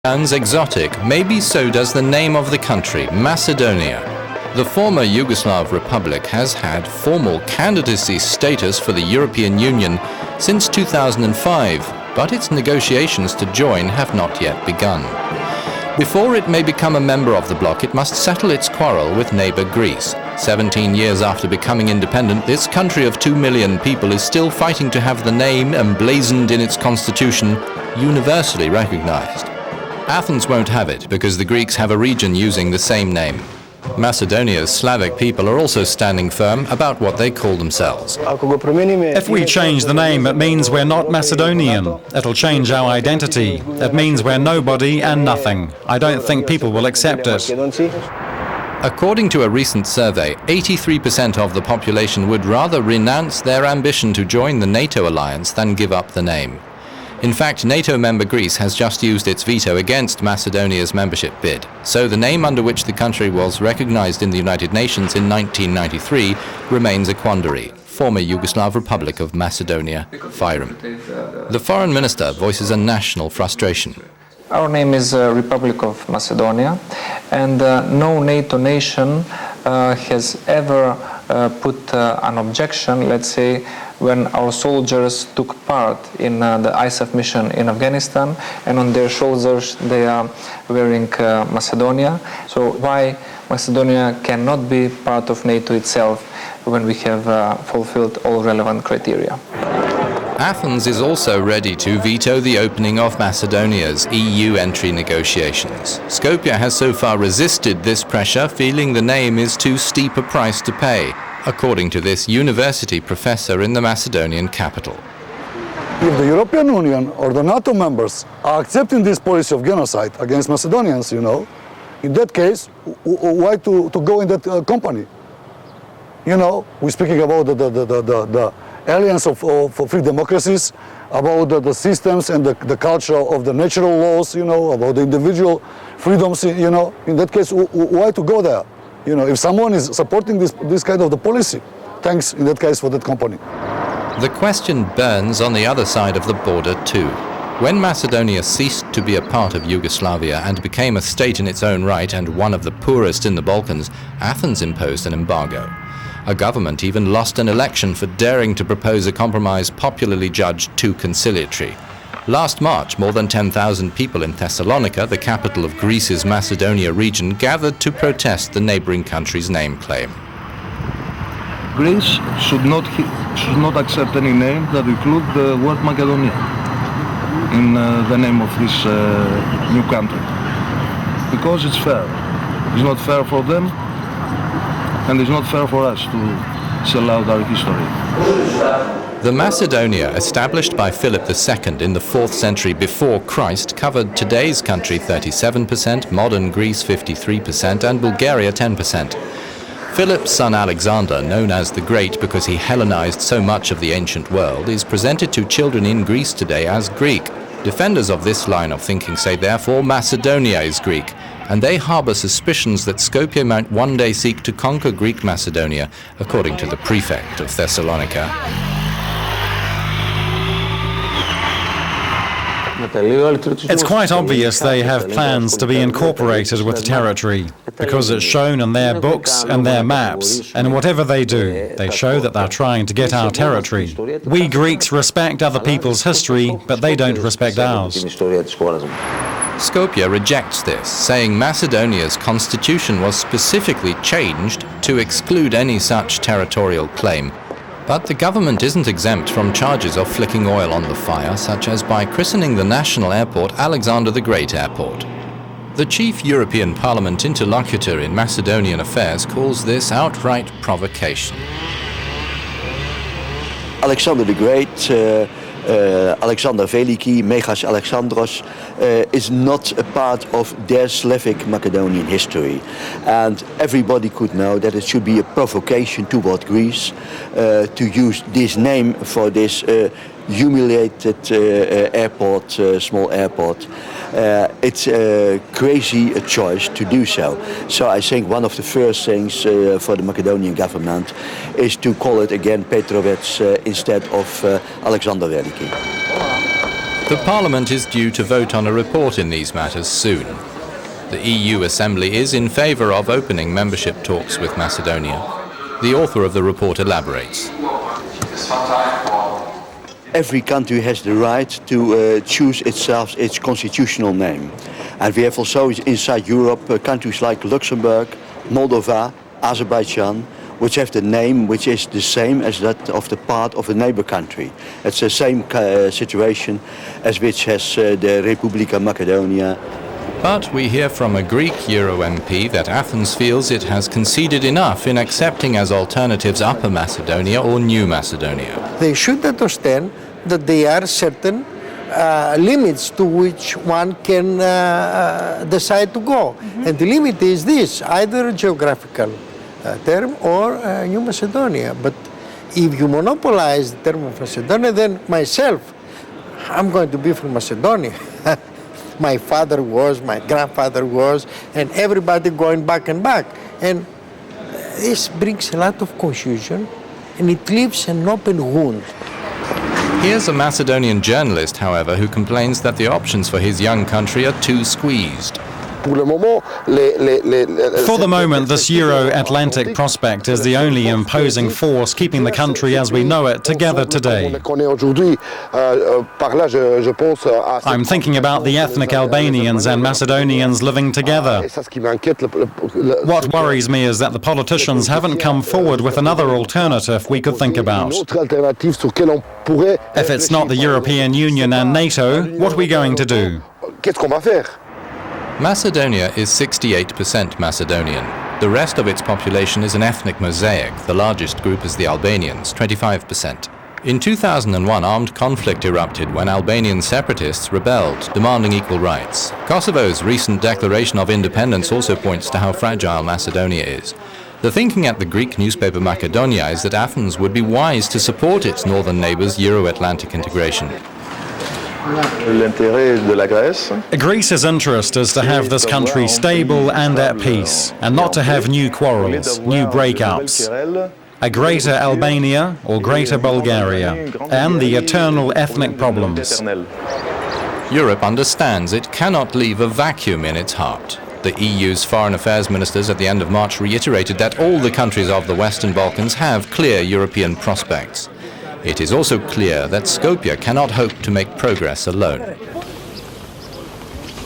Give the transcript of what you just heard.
Sounds exotic, maybe so does the name of the country, Macedonia. The former Yugoslav Republic has had formal candidacy status for the European Union since 2005, but its negotiations to join have not yet begun. Before it may become a member of the bloc, it must settle its quarrel with neighbour Greece. 17 years after becoming independent, this country of 2 million people is still fighting to have the name emblazoned in its constitution universally recognised. Athens won't have it because the Greeks have a region using the same name. Macedonia's Slavic people are also standing firm about what they call themselves. If we change the name, it means we're not Macedonian. It'll change our identity. It means we're nobody and nothing. I don't think people will accept it. According to a recent survey, 83% of the population would rather renounce their ambition to join the NATO alliance than give up the name. In fact, NATO member Greece has just used its veto against Macedonia's membership bid, so the name under which the country was recognized in the United Nations in 1993 remains a quandary. Former Yugoslav Republic of Macedonia, FYROM. The foreign minister voices a national frustration. Our name is Republic of Macedonia, and no NATO nation has ever put an objection, let's say, when our soldiers took part in the ISAF mission in Afghanistan, and on their shoulders they are wearing Macedonia. So why Macedonia cannot be part of NATO itself when we have fulfilled all relevant criteria? Athens is also ready to veto the opening of Macedonia's EU entry negotiations. Skopje has so far resisted this pressure, feeling the name is too steep a price to pay, according to this university professor in the Macedonian capital. If the European Union or the NATO members are accepting this policy of genocide against Macedonians, in that case, why to go in that company? We're speaking about the alliance of free democracies, about the systems and the culture of the natural laws, about the individual freedoms, in that case, why to go there? If someone is supporting this kind of the policy, thanks in that case for that company. The question burns on the other side of the border too. When Macedonia ceased to be a part of Yugoslavia and became a state in its own right and one of the poorest in the Balkans, Athens imposed an embargo. A government even lost an election for daring to propose a compromise popularly judged too conciliatory. Last March, more than 10,000 people in Thessaloniki, the capital of Greece's Macedonia region, gathered to protest the neighboring country's name claim. Greece should not accept any name that include the word Makedonia in the name of this new country, because it's fair. It's not fair for them, and it's not fair for us to sell out our history. The Macedonia, established by Philip II in the 4th century before Christ, covered today's country 37%, modern Greece 53%, and Bulgaria 10%. Philip's son Alexander, known as the Great because he Hellenized so much of the ancient world, is presented to children in Greece today as Greek. Defenders of this line of thinking say therefore Macedonia is Greek, and they harbor suspicions that Skopje might one day seek to conquer Greek Macedonia, according to the prefect of Thessalonica. It's quite obvious they have plans to be incorporated with the territory, because it's shown in their books and their maps, and whatever they do, they show that they're trying to get our territory. We Greeks respect other people's history, but they don't respect ours. Skopje rejects this, saying Macedonia's constitution was specifically changed to exclude any such territorial claim. But the government isn't exempt from charges of flicking oil on the fire, such as by christening the national airport Alexander the Great Airport. The chief European Parliament interlocutor in Macedonian affairs calls this outright provocation. Alexander the Great, Alexander Veliki, Megas Alexandros, is not a part of their Slavic Macedonian history. And everybody could know that it should be a provocation toward Greece to use this name for this humiliated airport, small airport. It's a crazy choice to do so. So I think one of the first things for the Macedonian government is to call it again Petrovic instead of Alexander Veliki. The Parliament is due to vote on a report in these matters soon. The EU Assembly is in favour of opening membership talks with Macedonia. The author of the report elaborates. Every country has the right to choose itself its constitutional name. And we have also inside Europe countries like Luxembourg, Moldova, Azerbaijan, which have the name which is the same as that of the part of a neighbour country. It's the same situation as which has the Republika Macedonia. But we hear from a Greek Euro MP that Athens feels it has conceded enough in accepting as alternatives Upper Macedonia or New Macedonia. They should understand that there are certain limits to which one can decide to go. And the limit is this, either a geographical term or New Macedonia. But if you monopolize the term of Macedonia, then myself, I'm going to be from Macedonia. My father was, my grandfather was, and everybody going back and back. And this brings a lot of confusion, and it leaves an open wound. Here's a Macedonian journalist, however, who complains that the options for his young country are too squeezed. For the moment, this Euro-Atlantic prospect is the only imposing force keeping the country as we know it together today. I'm thinking about the ethnic Albanians and Macedonians living together. What worries me is that the politicians haven't come forward with another alternative we could think about. If it's not the European Union and NATO, what are we going to do? Macedonia is 68% Macedonian. The rest of its population is an ethnic mosaic. The largest group is the Albanians, 25%. In 2001, armed conflict erupted when Albanian separatists rebelled, demanding equal rights. Kosovo's recent declaration of independence also points to how fragile Macedonia is. The thinking at the Greek newspaper Makedonia is that Athens would be wise to support its northern neighbours' Euro-Atlantic integration. Greece's interest is to have this country stable and at peace, and not to have new quarrels, new breakups. A greater Albania or greater Bulgaria, and the eternal ethnic problems. Europe understands it cannot leave a vacuum in its heart. The EU's foreign affairs ministers at the end of March reiterated that all the countries of the Western Balkans have clear European prospects. It is also clear that Skopje cannot hope to make progress alone.